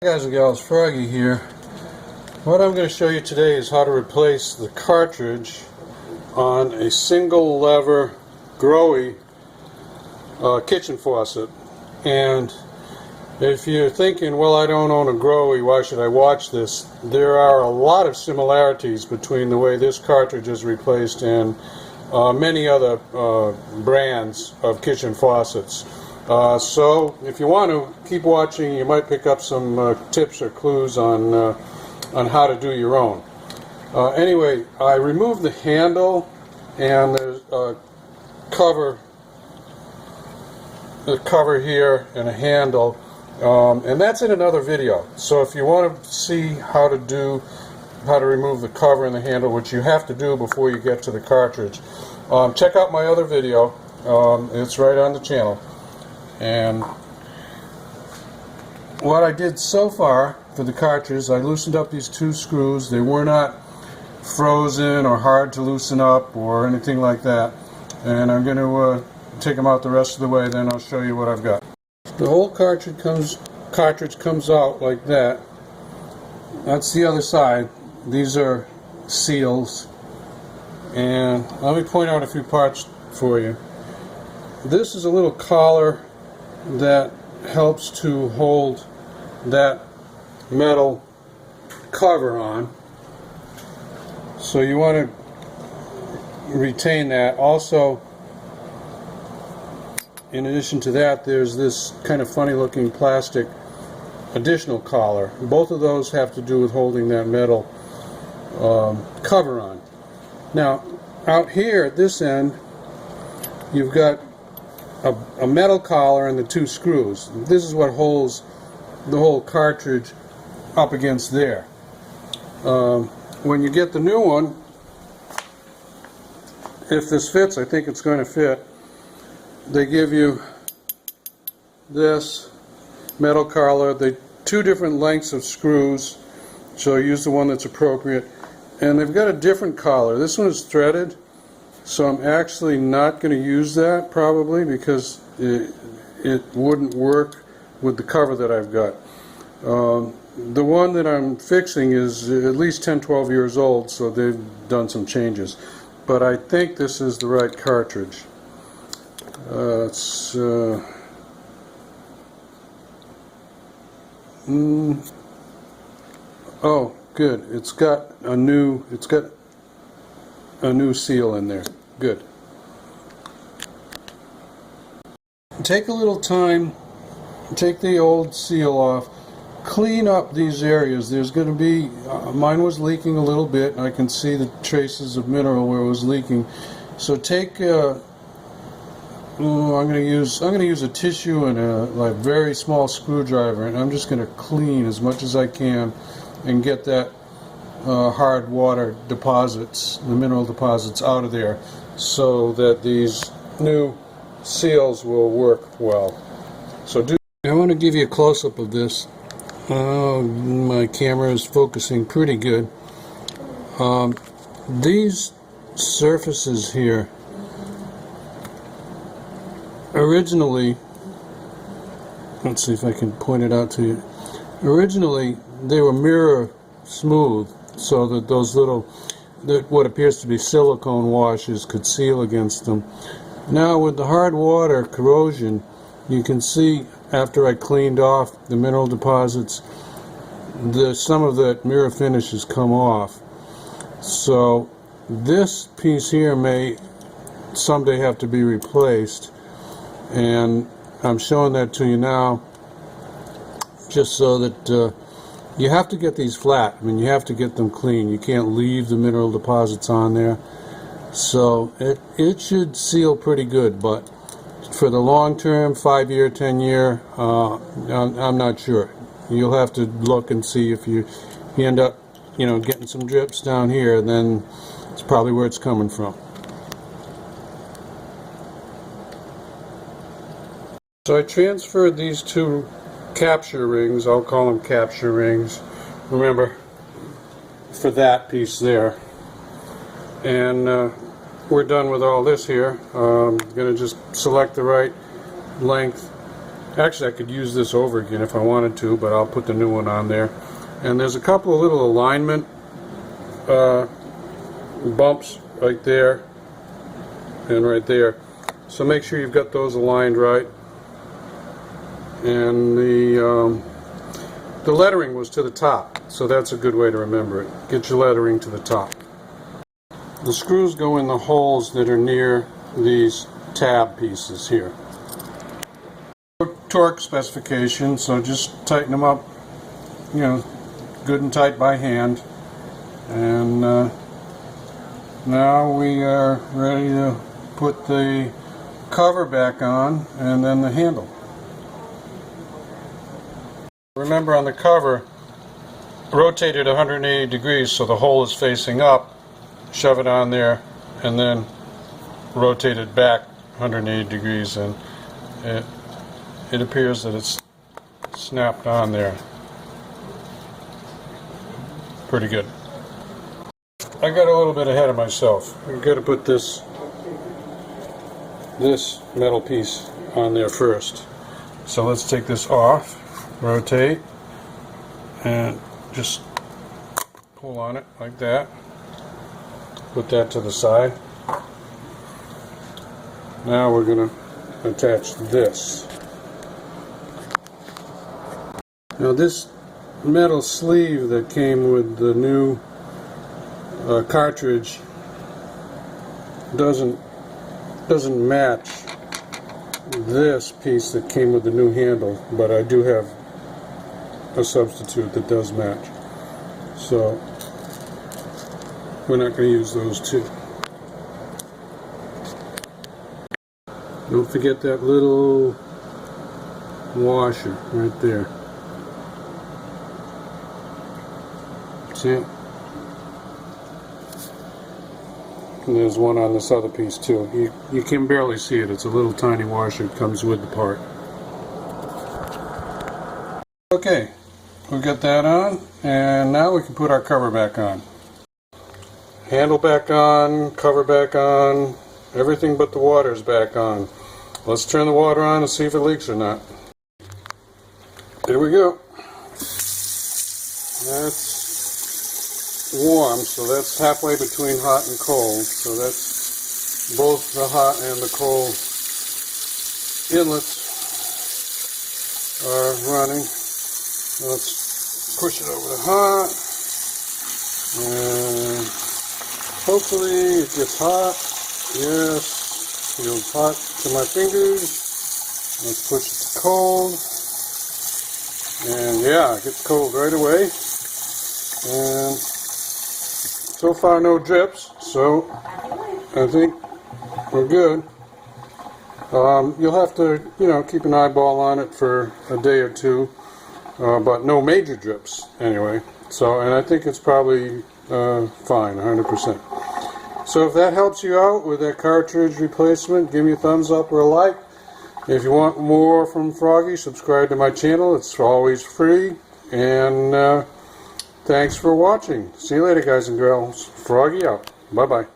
Hey guys and gals, Froggy here. What I'm going to show you today is how to replace the cartridge on a single lever Grohe kitchen faucet. And if you're thinking, well, I don't own a Grohe, why should I watch this? There are a lot of similarities between the way this cartridge is replaced and many other brands of kitchen faucets. So if you want to keep watching, you might pick up some tips or clues on how to do your own. Anyway, I removed the handle, and there's a cover here and a handle, and that's in another video. So if you want to see how to remove the cover and the handle, which you have to do before you get to the cartridge, check out my other video. It's right on the channel. And what I did so far for the cartridge, I loosened up these two screws. They were not frozen or hard to loosen up or anything like that. And I'm going to take them out the rest of the way, then I'll show you what I've got. The whole cartridge comes out like that. That's the other side. These are seals. And let me point out a few parts for you. This is a little collar that helps to hold that metal cover on, so you want to retain that. Also, in addition to that, there's this kind of funny looking plastic additional collar. Both of those have to do with holding that metal cover on. Now out here at this end, you've got a metal collar and the two screws. This is what holds the whole cartridge up against there. When you get the new one, if this fits, I think it's going to fit, they give you this metal collar, the two different lengths of screws, so use the one that's appropriate, and they've got a different collar. This one is threaded, so I'm actually not going to use that probably, because it wouldn't work with the cover that I've got. The one that I'm fixing is at least 10-12 years old, so they've done some changes. But I think this is the right cartridge. Oh, good. It's got a new seal in there. Good. Take a little time, take the old seal off, clean up these areas. There's going to be, mine was leaking a little bit, and I can see the traces of mineral where it was leaking. So take, I'm going to use a tissue and a very small screwdriver, and I'm just going to clean as much as I can and get that hard water deposits, the mineral deposits, out of there, so that these new seals will work well. So I want to give you a close-up of this. My camera is focusing pretty good. These surfaces here, originally, let's see if I can point it out to you. Originally, they were mirror smooth, so that those little, what appears to be silicone washes, could seal against them. Now with the hard water corrosion, you can see after I cleaned off the mineral deposits, some of that mirror finish has come off. So this piece here may someday have to be replaced, and I'm showing that to you now just so that you have to get these flat. I mean, you have to get them clean. You can't leave the mineral deposits on there. So it should seal pretty good, but for the long term, 5-year, 10-year, I'm not sure. You'll have to look and see. If you end up, getting some drips down here, then it's probably where it's coming from. So I transferred these two capture rings, I'll call them capture rings, remember, for that piece there. And we're done with all this here. I'm going to just select the right length Actually, I could use this over again if I wanted to, but I'll put the new one on there. And there's a couple of little alignment bumps right there and right there. So make sure you've got those aligned right. And the lettering was to the top, so that's a good way to remember it. Get your lettering to the top. The screws go in the holes that are near these tab pieces here. Torque specification, so just tighten them up, you know, good and tight by hand. And now we are ready to put the cover back on and then the handle. Remember, on the cover, rotate it 180 degrees so the hole is facing up, shove it on there, and then rotate it back 180 degrees, and it appears that it's snapped on there. Pretty good. I got a little bit ahead of myself. I've got to put this metal piece on there first. So let's take this off, rotate, and just pull on it like that. Put that to the side. Now we're going to attach this. Now this metal sleeve that came with the new cartridge doesn't match this piece that came with the new handle, but I do have a substitute that does match. So we're not going to use those two. Don't forget that little washer right there. See it? And there's one on this other piece too. You can barely see it. It's a little tiny washer that comes with the part. Okay, we've got that on, and now we can put our cover back on. Handle back on, cover back on, everything but the water's back on. Let's turn the water on and see if it leaks or not. There we go. That's warm, so that's halfway between hot and cold. So that's both the hot and the cold inlets are running. Let's push it over to hot, and hopefully it gets hot. Yes, feels hot to my fingers. Let's push it to cold, and yeah, it gets cold right away. And so far no drips, so I think we're good. You'll have to, keep an eyeball on it for a day or two, but no major drips anyway. So, and I think it's probably fine, 100%. So if that helps you out with that cartridge replacement, give me a thumbs up or a like. If you want more from Froggy, subscribe to my channel. It's always free. And thanks for watching. See you later, guys and girls. Froggy out. Bye-bye.